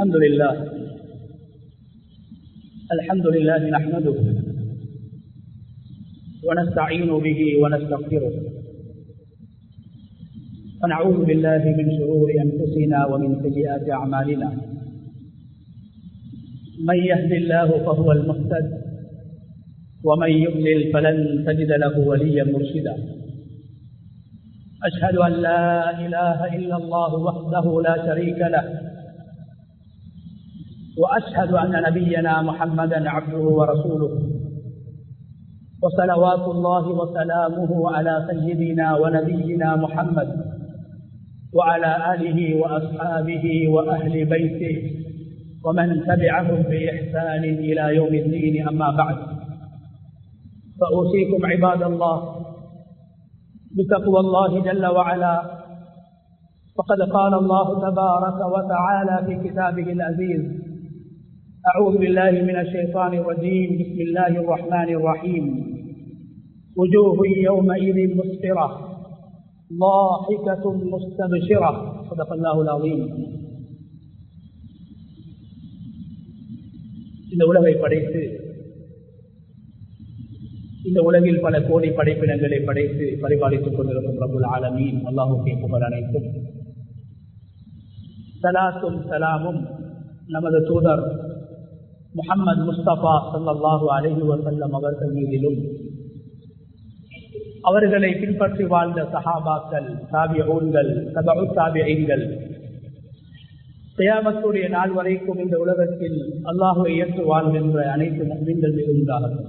الحمد لله نحمده ونستعين به ونستغفره ونعوذ بالله من شرور أنفسنا ومن سيئات أعمالنا من يهد الله فهو المهتد ومن يضلل فلن تجد له وليا مرشدا أشهد أن لا إله إلا الله وحده لا شريك له وأشهد أن نبينا محمدا عبده ورسوله وصلوات الله وسلامه على سيدنا ونبينا محمد وعلى آله وأصحابه وأهل بيته ومن تبعهم بإحسان إلى يوم الدين. أما بعد، فأوصيكم عباد الله بتقوى الله جل وعلا، فقد قال الله تبارك وتعالى في كتابه العزيز: أعوذ بالله من الشيطان الرجيم، بسم الله الرحمن الرحيم. وجوه يومئذ مسفرة ضاحكة مستبشرة. صدق الله العظيم. இந்த உலகை படைத்து இந்த உலகில் பல கோடி படைப்பினங்களை படைத்து பரிபாலித்துக் கொண்டிருக்கும் ரப்புல் ஆலமீன் அல்லாஹ்வுக்கே புகழ் அனைத்தும். ஸலாத்தும் ஸலாமும் நமது தூதர் முஹம்மது முஸ்தபா ஸல்லல்லாஹு அலைஹி வஸல்லம் அவர்கள் மீதிலும், அவர்களை பின்பற்றி வாழ்ந்த சஹாபாக்கள், தாபிஊன்கள், தபஉ தாபிஈன்கள், கியாமத்துடைய நாள் வரைக்கும் இந்த உலகத்தில் அல்லாஹ்வை ஏற்று வாழ்கின்ற அனைத்து முஃமின்கள் மீதும் உண்டாகட்டும்.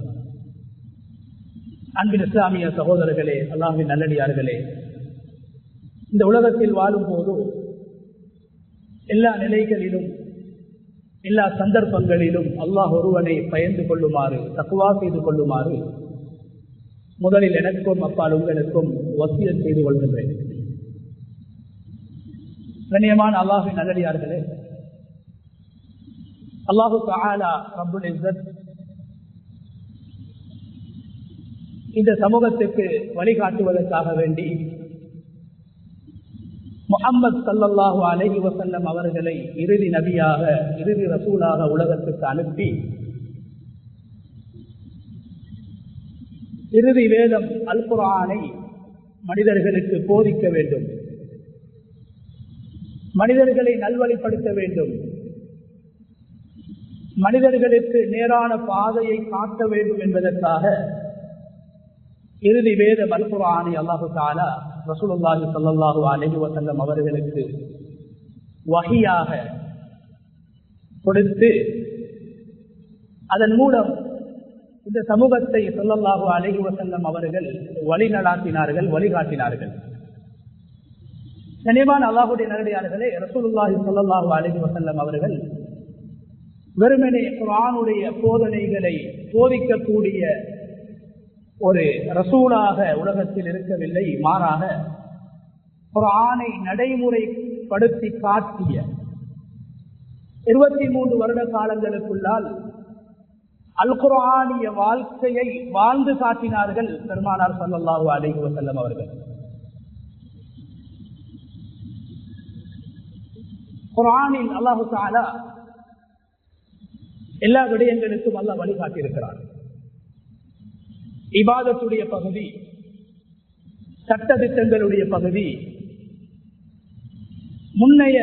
அன்பின் இஸ்லாமிய சகோதரர்களே, அல்லாஹ்வின் நல்லடியார்களே, இந்த உலகத்தில் வாழும் போது எல்லா நிலைகளிலும் எல்லா சந்தர்ப்பங்களிலும் அல்லாஹ் ஒருவனை பயந்து கொள்ளுமாறு, தக்வா செய்து கொள்ளுமாறு முதலில் எனக்கும் அப்பால் உங்களுக்கும் வசியத் செய்து கொள்கின்றேன். கண்ணியமான அல்லாஹ்வின் நல்லடியார்களே, அல்லாஹு தஆலா ரப்புல் இஸ்ஸத் இந்த சமூகத்துக்கு வழிகாட்டுவதற்காக வேண்டி முஹம்மது ஸல்லல்லாஹு அலைஹி வஸல்லம் அவர்களை இறுதி நபியாக, இறுதி ரசூலாக உலகத்துக்கு அனுப்பி இறுதி வேதம் அல் குர்ஆனை மனிதர்களுக்கு போதிக்க வேண்டும், மனிதர்களை நல்வழிப்படுத்த வேண்டும், மனிதர்களுக்கு நேரான பாதையை காட்ட வேண்டும் என்பதற்காக இறுதி வேதம் அல் குர்ஆனை அல்லாஹு தஆலா ரசூலுல்லாஹி ஸல்லல்லாஹு அலைஹி வஸல்லம் அவர்களுக்கு வஹியாக கொடுத்து அதன் மூலம் இந்த சமூகத்தை ஸல்லல்லாஹு அலைஹி வஸல்லம் அவர்கள் வழிநடாத்தினார்கள், வழிகாட்டினார்கள். கனிவான அல்லாஹ்வுடைய நல்லடியார்களே, ரசூலுல்லாஹி ஸல்லல்லாஹு அலைஹி வஸல்லம் அவர்கள் வெறுமனே குர்ஆனுடைய போதனைகளை போதிக்கக்கூடிய ஒரு ரசூலாக உலகத்தில் இருக்கவில்லை. மாறாக குர்ஆனை நடைமுறைப்படுத்தி காட்டிய 23 வருட காலங்களுக்குள்ளால் அல் குர்ஆனிய வாழ்க்கையை வாழ்ந்து காட்டினார்கள் பெருமானார் ஸல்லல்லாஹு அலைஹி வஸல்லம் அவர்கள். குர்ஆனில் அல்லாஹு தஆலா எல்லா விடயங்களுக்கும் அல்லாஹ் வழிகாட்டியிருக்கிறார். இபாதத்துடைய பகுதி, சட்டதிட்டங்களுடைய பகுதி, முன்னைய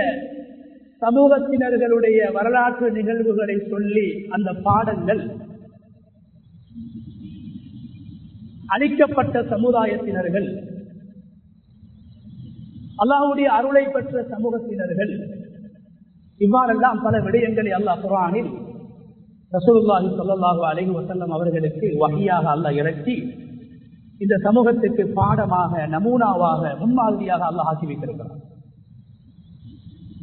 சமூகத்தினர்களுடைய வரலாற்று நிகழ்வுகளை சொல்லி அந்த பாடங்கள் அளிக்கப்பட்ட சமுதாயத்தினர்கள், அல்லாஹ்வுடைய அருளை பெற்ற சமூகத்தினர்கள், இவ்வாறெல்லாம் பல விடயங்களை அல்லாஹ் குர்ஆனில் ரசூலுல்லாஹி ஸல்லல்லாஹு அலைஹி வஸல்லம் அவர்களுக்கு வஹியாக அல்லாஹ் இறக்கி இந்த சமூகத்துக்கு பாடமாக, நமூனாவாக, முன்மாதிரியாக அல்லாஹ் ஆக்கி வைத்திருக்கிறார்.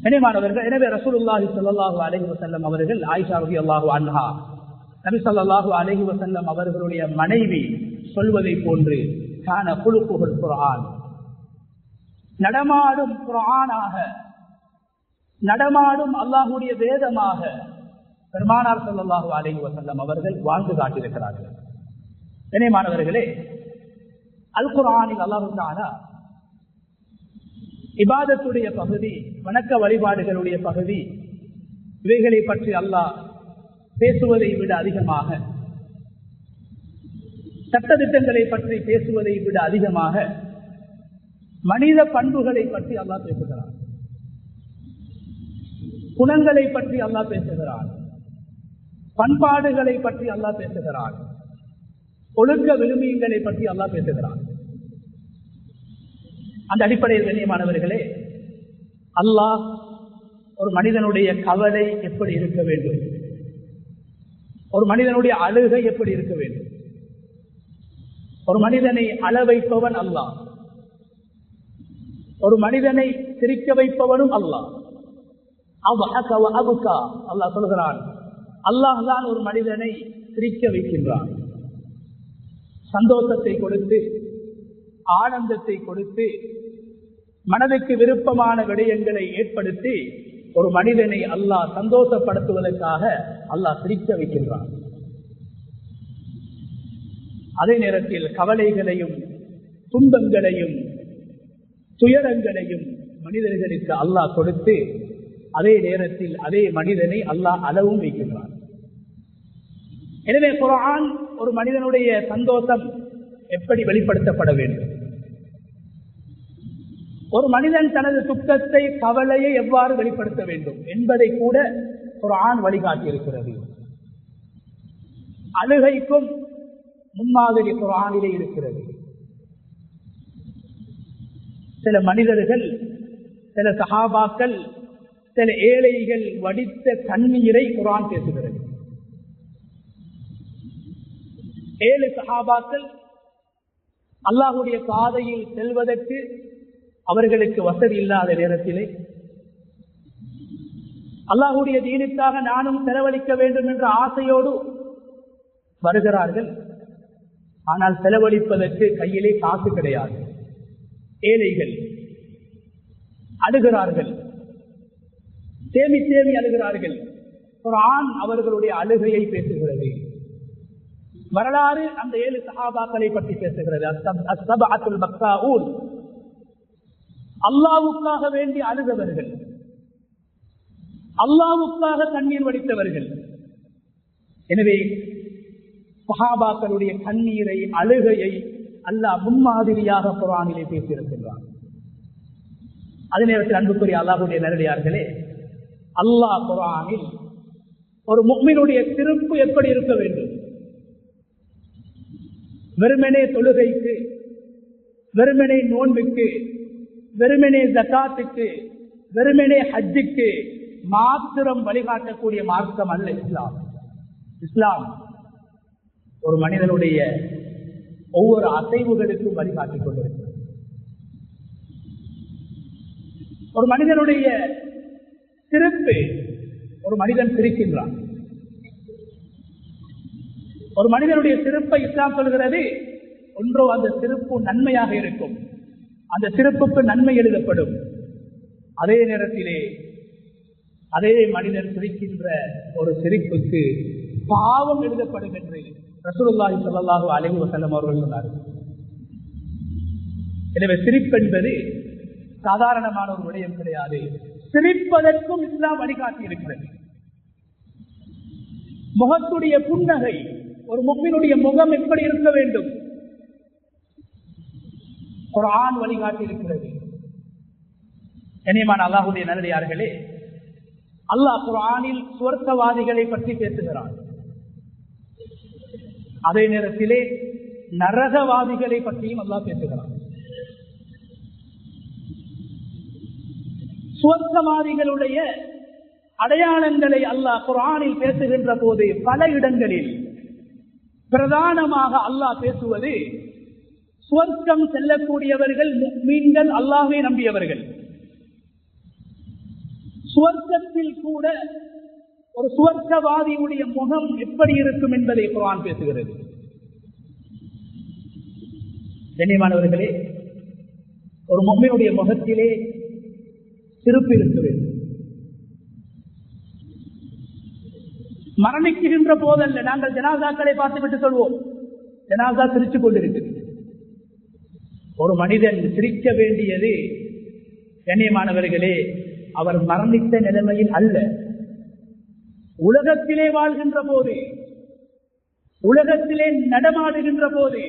கனிமானவர்கள், எனவே ரசூலுல்லாஹி ஸல்லல்லாஹு அலைஹி வஸல்லம் அவர்கள் ஆயிஷா ரலியல்லாஹு அன்ஹா நபி ஸல்லல்லாஹு அலைஹி வஸல்லம் அவர்களுடைய மனைவி சொல்வதை போன்று கான குலுகுல் குர்ஆன், நடமாடும் குர்ஆனாக, நடமாடும் அல்லாஹ்வுடைய வேதமாக பெருமானார் ஸல்லல்லாஹு அலைஹி வஸல்லம் அவர்கள் வாழ்ந்து காட்டியிருக்கிறார்கள். கனிமானவர்களே, அல் குர்ஆனில் அல்லாஹ் தஆலா இபாதத்துடைய பகுதி, வணக்க வழிபாடுகளுடைய பகுதி, இவைகளை பற்றி அல்லாஹ் பேசுவதை விட அதிகமாக, சட்டதிட்டங்களை பற்றி பேசுவதை விட அதிகமாக மனித பண்புகளை பற்றி அல்லாஹ் பேசுகிறார், குணங்களை பற்றி அல்லாஹ் பேசுகிறார், பண்பாடுகளை பற்றி அல்லாஹ் பேசுகிறார், ஒழுக்க விழுமியங்களை பற்றி அல்லாஹ் பேசுகிறார். அந்த அடிப்படையில் கண்ணியமானவர்களே, அல்லாஹ் ஒரு மனிதனுடைய கவலை எப்படி இருக்க வேண்டும், ஒரு மனிதனுடைய அழுகை எப்படி இருக்க வேண்டும், ஒரு மனிதனை அழ வைப்பவன் அல்லாஹ், ஒரு மனிதனை சிரிக்க வைப்பவனும் அல்லாஹ். அல்லாஹ் சொல்கிறான், அல்லாஹ் தான் ஒரு மனிதனை சிரிக்க வைக்கின்றான், சந்தோஷத்தை கொடுத்து ஆனந்தத்தை கொடுத்து மனதுக்கு விருப்பமான விடயங்களை ஏற்படுத்தி ஒரு மனிதனை அல்லாஹ் சந்தோஷப்படுத்துவதற்காக அல்லாஹ் சிரிக்க வைக்கின்றான். அதே நேரத்தில் கவலைகளையும் துன்பங்களையும் துயரங்களையும் மனிதர்களுக்கு அல்லாஹ் கொடுத்து அதே நேரத்தில் அதே மனிதனை அல்லாஹ் அளவும் வைக்கின்றான். எனவே குர்ஆன் ஒரு மனிதனுடைய சந்தோஷம் எப்படி வெளிப்படுத்தப்பட வேண்டும், ஒரு மனிதன் தனது துக்கத்தை கவலையை எவ்வாறு வெளிப்படுத்த வேண்டும் என்பதை கூட குர்ஆன் வழிகாட்டி இருக்கிறது. அழுகைக்கும் முன்மாதிரி குர்ஆனிலே இருக்கிறது. சில மனிதர்கள், சில சஹாபாக்கள், சில ஏழைகள் வடித்த கண்ணீரை குர்ஆன் பேசுகிறது. 7 சஹாபாக்கள் அல்லாஹ்வுடைய பாதையில் செல்வதற்கு அவர்களுக்கு வசதி இல்லாத நேரத்திலே அல்லாஹ்வுடைய தீனுக்காக நானும் செலவழிக்க வேண்டும் என்ற ஆசையோடு வருகிறார்கள். ஆனால் செலவழிப்பதற்கு கையிலே காசு கிடையாது. ஏழைகள் அழுகிறார்கள், தேமி தேமி அழுகிறார்கள். குர்ஆன் அவர்களுடைய அழுகையை பேசுகிறது. வரலாறு அந்த 7 சஹாபாக்களை பற்றி பேசுகிறது. அஸ்ஸபஅத்துல் பக்காஊன், அல்லாஹ்வுக்காக வேண்டி அழுதவர்கள், அல்லாஹ்வுக்காக கண்ணீர் வடித்தவர்கள். எனவே சஹாபாக்களுடைய கண்ணீரை, அழுகையை அல்லாஹ் முன்மாதிரியாக குர்ஆனிலே பேசியிருக்கின்றார். அதே நேரத்தில் அன்புக்குரிய அல்லாஹ்வுடைய நல்லடியார்களே, அல்லாஹ் குர்ஆனில் ஒரு முஃமினுடைய திருப்பு எப்படி இருக்க வேண்டும், வெறுமனே தொழுகைக்கு, வெறுமனே நோன்புக்கு, வெறுமனே ஜகாத்துக்கு, வெறுமனே ஹஜ்ஜுக்கு மாத்திரம் வழிகாட்டக்கூடிய மார்க்கம் அல்ல இஸ்லாம். இஸ்லாம் ஒரு மனிதனுடைய ஒவ்வொரு அசைவுகளுக்கும் வழிகாட்டிக் கொண்டிருக்கிறது. ஒரு மனிதனுடைய திருப்பு, ஒரு மனிதன் சிரிக்கின்றான். ஒரு மனிதனுடைய திருப்பை இஸ்லாம் சொல்கிறது, ஒன்றோ அந்த திருப்பு நன்மையாக இருக்கும், அந்த திருப்புக்கு நன்மை எழுதப்படும். அதே நேரத்திலே அதே மனிதன் சிரிக்கின்ற ஒரு சிரிப்புக்கு பாவம் எழுதப்படும் என்று ரசூலுல்லாஹி ஸல்லல்லாஹு அலைஹி வஸல்லம் அவர்கள் சொன்னார்கள். எனவே சிரிப்பென்பது சாதாரணமான ஒரு விடயம் கிடையாது. சிரிப்பதற்கும் இஸ்லாம் வழிகாட்டி இருக்கிறது. முகத்துடைய புன்னகை, ஒரு முஃமினுடைய முகம் எப்படி இருக்க வேண்டும், குர்ஆன் வழிகாட்டி இருக்கிறது. கண்ணியமான அல்லாஹ்வுடைய நல்லடியார்களே, அல்லாஹ் குர்ஆனில் சுவர்க்கவாதிகளை பற்றி பேசுகிறார். அதே நேரத்திலே நரகவாதிகளை பற்றியும் அல்லாஹ் பேசுகிறார். சுவர்க்கவாதிகளுடைய அடையாளங்களை அல்லாஹ் குர்ஆனில் பேசுகின்ற போது பல இடங்களில் பிரதானமாக அல்லாஹ் பேசுவது சுவர்க்கம் செல்லக்கூடியவர்கள் முஃமின்கள், அல்லாஹ்வை நம்பியவர்கள். சுவர்க்கத்தில் கூட ஒரு சுவர்க்கவாதியுடைய முகம் எப்படி இருக்கும் என்பதை குர்ஆன் பேசுகிறது. கண்ணியமானவர்களே, ஒரு முஃமினுடைய முகத்திலே சிரிப்பு இருக்க வேண்டும். மரணிக்கின்ற போதல்ல, நாங்கள் ஜனாசாக்களை பார்த்துவிட்டு சொல்வோம் ஜனாசா சிரித்துக் கொண்டிருக்கிறது. ஒரு மனிதன் சிரிக்க வேண்டியது கண்ணியமானவர்களே அவர் மரணித்த நிலைமையில் அல்ல, உலகத்திலே வாழ்கின்ற போது, உலகத்திலே நடமாடுகின்ற போது,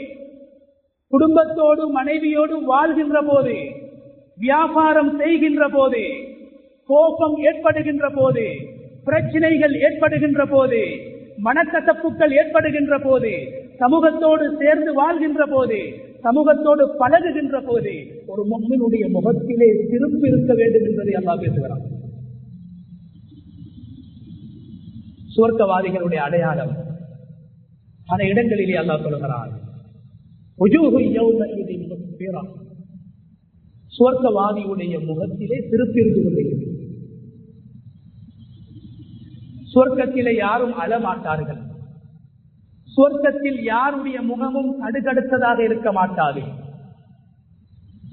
குடும்பத்தோடு மனைவியோடு வாழ்கின்ற போது, வியாபாரம் செய்கின்ற போது, கோபம் ஏற்படுகின்ற போது, பிரச்சனைகள் ஏற்படுகின்ற போது, மனக்கசப்புகள் ஏற்படுகின்ற போது, சமூகத்தோடு சேர்ந்து வாழ்கின்ற போது, சமூகத்தோடு பழகுகின்ற போது ஒரு முஃமினுடைய முகத்திலே சிரிப்பு இருக்க வேண்டும் என்பதை அல்லாஹ் பேசுகிறான். சுவர்க்கவாதிகளுடைய அடையாளம் பல இடங்களிலே அல்லாஹ் சொல்கிறான். சுவர்க்கவாதியுடைய முகத்திலே சிரிப்பு இருந்து கொண்டிருக்கிறது. சுவர்க்கத்திலே யாரும் அழமாட்டார்கள். சுவர்க்கத்தில் யாருடைய முகமும் கடுகடுத்ததாக இருக்க மாட்டாது.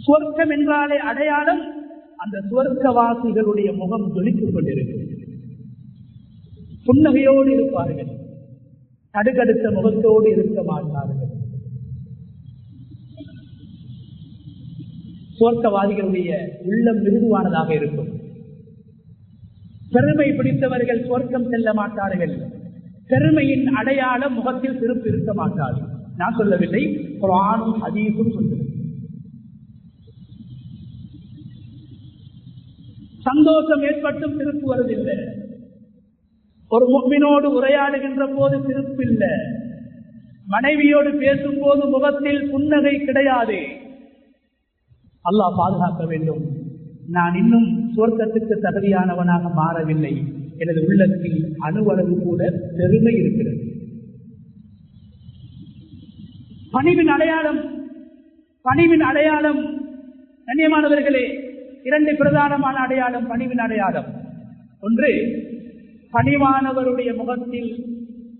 சுவர்க்கம் என்றாலே அடையாளம் அந்த சுவர்க்கவாசிகளுடைய முகம் ஜொலித்துக் கொண்டிருக்கும். புன்னகையோடு இருப்பார்கள், கடுகடுத்த முகத்தோடு இருக்க மாட்டார்கள். சுவர்க்கவாதிகளுடைய உள்ளம் மிருதுவானதாக இருக்கும். பெருமை பிடித்தவர்கள் சுவர்க்கம் செல்ல மாட்டார்கள். பெருமையின் அடையாளம் முகத்தில் சிரிப்பு இருக்க மாட்டாது. நான் சொல்லவில்லை, குர்ஆனும் ஹதீஸும் சொல்கிறது. சந்தோஷம் ஏற்பட்டும் சிரிப்பு வருவதில்லை. ஒரு முஃமினோடு உரையாடுகின்ற போது சிரிப்பு இல்லை. மனைவியோடு பேசும் போது முகத்தில் புன்னகை கிடையாது. அல்லாஹ் பாதுகாக்க வேண்டும். நான் இன்னும் சுவர்க்கத்துக்கு தகுதியானவனாக மாறவில்லை. எனது உள்ளத்தில் அணுவளவு கூட பெருமை இருக்கிறது. பணிவின் அடையாளம், பணிவின் அடையாளம் கண்ணியமானவர்களே, இரண்டு பிரதானமான அடையாளம் பணிவின் அடையாளம். ஒன்று, பணிவானவருடைய முகத்தில்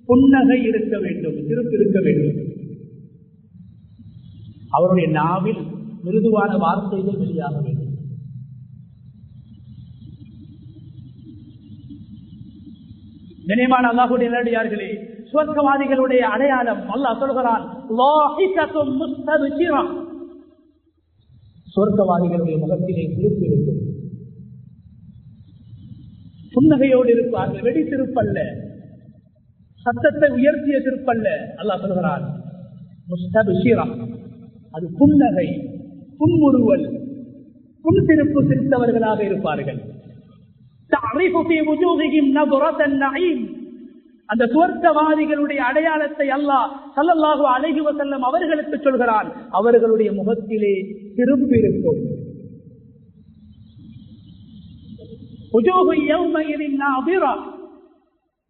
புன்னகை இருக்க வேண்டும், சிரிப்பு இருக்க வேண்டும். அவருடைய நாவில் மிருதுவான வார்த்தைகள் வெளியாக வேண்டும். கண்ணியமான அல்லாஹ்வுடைய நல்லடியார்களே, சுவர்க்கவாதிகளுடைய அடையாளம் அல்லாஹ் சொல்கிறான், சுவர்க்கவாதிகளுடைய முகத்திலே சிரிப்பு இருக்கும், புன்னகையோடு இருப்பார்கள். வெடி சிரிப்பல்ல, சத்தத்தை உயர்த்திய சிரிப்பல்ல. அல்லாஹ் சொல்கிறான் முஸ்தபிஷிரா, அது புன்னகை, புன்முறுவல், புன்சிரிப்பு சிரித்தவர்களாக இருப்பார்கள். அந்த சுவர்க்கவாதிகளுடைய அடையாளத்தை அல்லாஹ் ஸல்லல்லாஹு அலைஹி வஸல்லம் அவர்களுக்கு சொல்கிறான். அவர்களுடைய முகத்திலே சிரிப்பு இருக்கும்.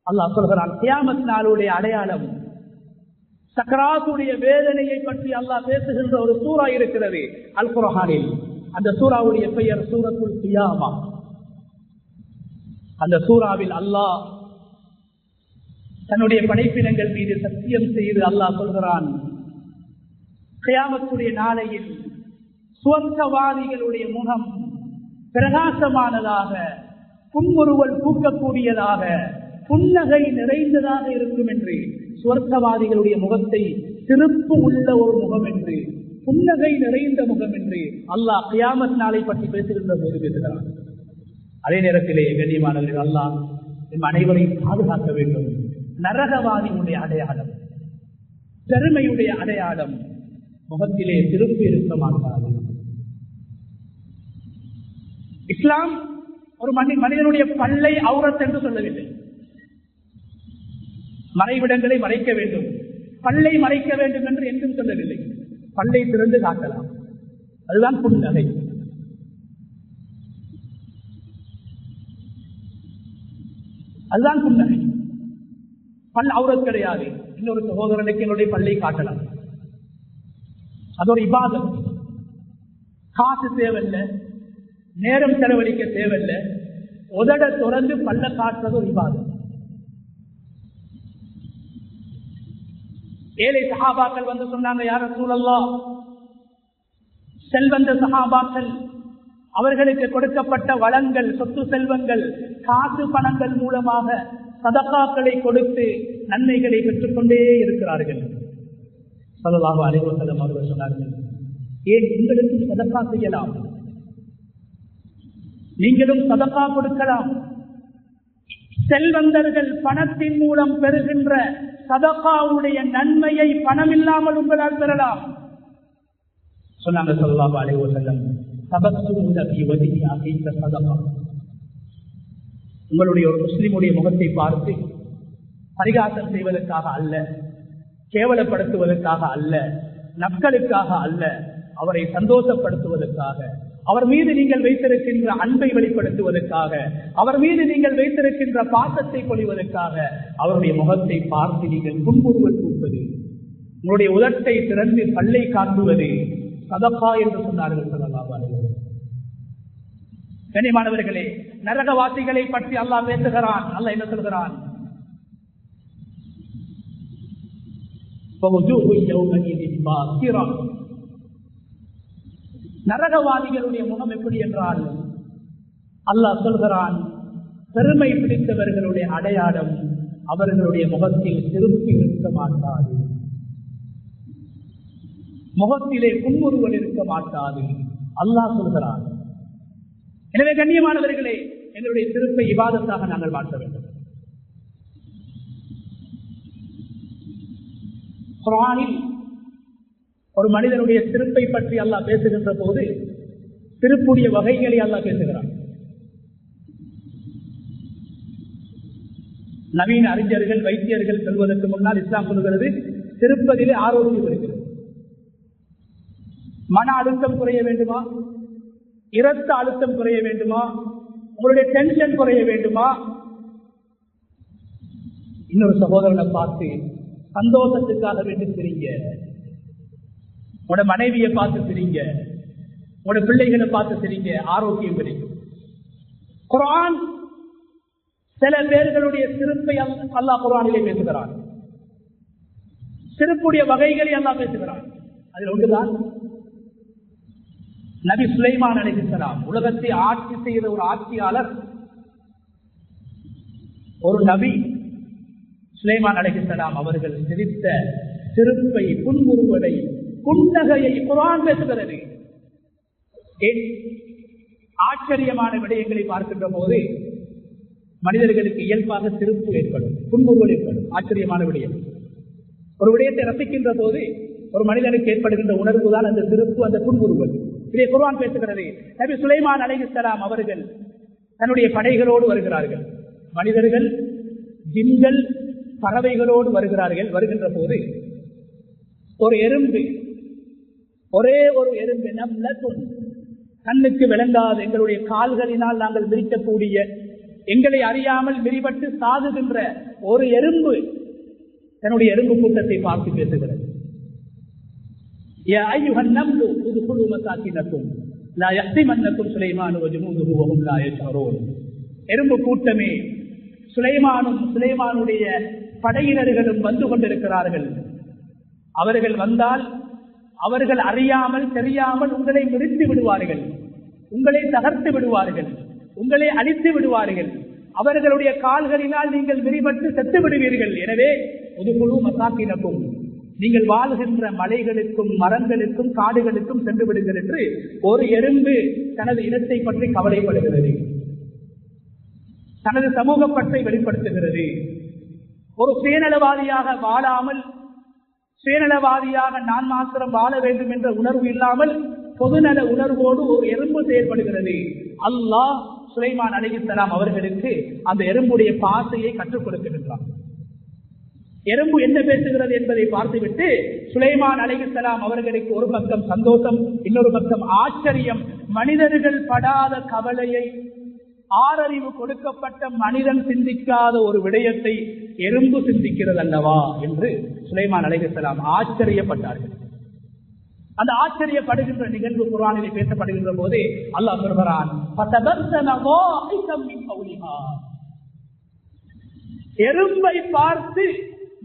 அல்லாஹ் சொல்கிறான், கியாமத் நாளுடைய அடையாளம், சக்ராத்துடைய வேதனையை பற்றி அல்லாஹ் பேசுகின்ற ஒரு சூரா இருக்கிறது அல் குர்ஆனில். அந்த சூராவுடைய பெயர் சூரத்துல் கியாமா. அந்த சூராவில் அல்லாஹ் தன்னுடைய படைப்பினங்கள் மீது சத்தியம் செய்து அல்லாஹ் சொல்கிறான், கியாமத்துடைய நாளையில் சுவர்க்கவாதிகளுடைய முகம் பிரகாசமானதாக, புன்முறுவல் பூக்கக்கூடியதாக, புன்னகை நிறைந்ததாக இருக்கும் என்று, சுவர்க்கவாதிகளுடைய முகத்தை சிரிப்பு உள்ள ஒரு முகம் என்று, புன்னகை நிறைந்த முகம் என்று அல்லாஹ் கியாமத் நாளை பற்றி பேசுகின்ற போது பேசுகிறான். அதே நேரத்திலே கண்ணியமானவர்கள், அல்லாஹ் நம் அனைவரையும் பாதுகாக்க வேண்டும். நரகவாதியுடைய அடையாளம், பெருமையுடைய அடையாளம், முகத்திலே சிரிப்பு இருக்க மாட்டாது. இஸ்லாம் ஒரு மனிதனுடைய பல்லை அவுரத் என்று சொல்லவில்லை. மறைவிடங்களை மறைக்க வேண்டும், பல்லை மறைக்க வேண்டும் என்று என்றும் சொல்லவில்லை. பல்லை திறந்து காட்டலாம், அதுதான் புன்னகை. அதுதான் புன்னகை. பல் அவுரத் கிடையாது. இன்னொரு சகோதரனுக்கு என்னுடைய பல்லை காட்டலாம், அது ஒரு இபாதத். காசு தேவையில்லை, நேரம் செலவழிக்க தேவையில்லை, உதட தொடர்ந்து பல்ல காட்டுறது ஒரு இபாதத். ஏழை சஹாபாக்கள் வந்து சொன்னாங்க, யா ரசூலல்லாஹ், செல்வந்த சஹாபாக்கள் அவர்களுக்கு கொடுக்கப்பட்ட வளங்கள், சொத்து செல்வங்கள், காசு பணங்கள் மூலமாக சதகாக்களை கொடுத்து நன்மைகளை பெற்றுக்கொண்டே இருக்கிறார்கள். ஸல்லல்லாஹு அலைஹி வஸல்லம் அவர்கள் சொன்னார்கள், ஏன் உங்களுக்கும் சதகா செய்யலாம், நீங்களும் சதகா கொடுக்கலாம். செல்வந்தர்கள் பணத்தின் மூலம் பெறுகின்ற சதகாவுடைய நன்மையை பணம் இல்லாமல் உங்களால் பெறலாம் சொன்னாங்க ஸல்லல்லாஹு அலைஹி வஸல்லம். உங்களுடைய ஒரு முஸ்லிமுடைய முகத்தை பார்த்து பரிகாசம் செய்வதற்காக அல்ல, கேவலப்படுத்துவதற்காக அல்ல, நக்களுக்காக அல்ல, அவரை சந்தோஷப்படுத்துவதற்காக, அவர் மீது நீங்கள் வைத்திருக்கின்ற அன்பை வெளிப்படுத்துவதற்காக, அவர் மீது நீங்கள் வைத்திருக்கின்ற பாசத்தை பொழிவதற்காக அவருடைய முகத்தை பார்த்து நீங்கள் புன்முறுவல் பூப்பது, உங்களுடைய உதட்டை திறந்து பல்லை காட்டுவது சதகா என்று சொன்னார்கள் ஸல்லல்லாஹு அலைஹி வஸல்லம். கண்ணியமானவர்களே, நரகவாசிகளை பற்றி அல்லாஹ் பேசுகிறான். அல்லாஹ் என்ன சொல்கிறான்? நரகவாதிகளுடைய முகம் எப்படி என்றால் அல்லாஹ் சொல்கிறான், பெருமை பிடித்தவர்களுடைய அடையாளம் அவர்களுடைய முகத்தில் திருப்பி இருக்க மாட்டாது, முகத்திலே புன்முறுவல் இருக்க மாட்டாது அல்லாஹ் சொல்கிறான். எனவே கண்ணியமானவர்களே, எங்களுடைய திருப்பை இபாதத்தாக நாங்கள் மாற்ற வேண்டும். குர்ஆனில் ஒரு மனிதனுடைய திருப்பை பற்றி அல்லாஹ் பேசுகின்ற போது திருப்புடைய வகைகளை அல்லாஹ் பேசுகிறான். நவீன அறிஞர்கள் வைத்தியர்கள் செல்வதற்கு முன்னால் இஸ்லாம் சொல்கிறது திருப்பதிலே ஆரோக்கியம் இருக்கிறது. மன அழுத்தம் குறைய வேண்டுமா, இரத்த அழுத்தம் குறைய வேண்டுமா, உங்களுடைய டென்ஷன் குறைய வேண்டுமா, இன்னொரு சகோதரனை பார்த்து சந்தோஷத்துக்காக வேண்டி சிரிங்க, உங்களோட மனைவியை பார்த்து சிரிங்க, உங்களோட பிள்ளைகளை பார்த்து சிரிங்க, ஆரோக்கியம் கிடைக்கும். குர்ஆன் சில பேர்களுடைய சிரிப்பை அல்லாஹ் குர்ஆனிலே பேசுகிறான். சிரிப்புடைய வகைகளை அல்லாஹ் பேசுகிறான். அதில் ஒன்றுதான் நபி சுலைமான் அலைஹிஸ்ஸலாம். உலகத்தை ஆட்சி செய்த ஒரு ஆட்சியாளர், ஒரு நபி சுலைமான் அலைஹிஸ்ஸலாம் அவர்கள் சிரித்த சிரிப்பை, புன்முறுவலை, புன்னகையை குர்ஆன் பேசுகிறது. ஆச்சரியமான விடயங்களை பார்க்கின்ற போது மனிதர்களுக்கு இயல்பாக சிரிப்பு ஏற்படும், புன்முறுவல் ஏற்படும். ஆச்சரியமான விடயம். ஒரு விடயத்தை ரசிக்கின்ற போது ஒரு மனிதனுக்கு ஏற்படுகின்ற உணர்வு தான் அந்த சிரிப்பு, அந்த புன்முறுவல். இதை குர்ஆன் பேசுகிறது. நபி சுலைமான் அலைஹிஸ்ஸலாம் அவர்கள் தன்னுடைய படைகளோடு வருகிறார்கள். மனிதர்கள், ஜின்கள், பறவைகளோடு வருகிறார்கள். வருகின்ற போது ஒரு எறும்பு, ஒரே ஒரு எறும்பு, கண்ணுக்கு விளங்காத, எங்களுடைய கால்களினால் நாங்கள் விரிக்கக்கூடிய, எங்களை அறியாமல் விரிபட்டு சாகுகின்ற ஒரு எறும்பு தன்னுடைய எறும்பு கூட்டத்தை பார்த்து பேசுகிறது. எறும்பு கூட்டமே, சுலைமானும் சுலைமானுடைய படையினர்களும் வந்து கொண்டிருக்கிறார்கள். அவர்கள் வந்தால் அவர்கள் அறியாமல் தெரியாமல் உங்களை மிதித்து விடுவார்கள், உங்களை தகர்த்து விடுவார்கள், உங்களை அழித்து விடுவார்கள். அவர்களுடைய கால்களினால் நீங்கள் விரிபட்டு செத்து விடுவீர்கள். எனவே முதுகுழு மசாக்கினக்கும், நீங்கள் வாழ்கின்ற மலைகளுக்கும் மரங்களுக்கும் காடுகளுக்கும் சென்று விடுங்கள் என்று ஒரு எறும்பு தனது இனத்தை பற்றி கவலைப்படுகிறது, தனது சமூக பற்றை வெளிப்படுத்துகிறது. ஒரு சுயநலவாதியாக வாழாமல், சுயநலவாதியாக நான் மாத்திரம் வாழ வேண்டும் என்ற உணர்வு இல்லாமல் பொதுநல உணர்வோடு ஒரு எறும்பு செயல்படுகிறது. அல்லாஹ் சுலைமான் அலைஹிஸ்ஸலாம் அவர்களுக்கு அந்த எறும்புடைய பாசையை கற்றுக் கொடுக்கின்றார். எறும்பு என்ன பேசுகிறது என்பதை பார்த்துவிட்டு சுலைமான் அலைஹிஸ்ஸலாம் அவர்களுக்கு ஒரு பக்கம் சந்தோஷம், இன்னொரு பக்கம் ஆச்சரியம். மனிதர்கள் படாத கவலையை, ஆறறிவு கொடுக்கப்பட்ட மனிதன் சிந்திக்காத ஒரு விடயத்தை எறும்பு சிந்திக்கிறது அல்லவா என்று சுலைமான் அலைஹிஸ்ஸலாம் ஆச்சரியப்பட்டார்கள். அந்த ஆச்சரியப்படுகின்ற நிகழ்வு குர்ஆனிலே பேசப்படுகின்ற போது அல்லாஹ் சொல்கிறான், எறும்பை பார்த்து,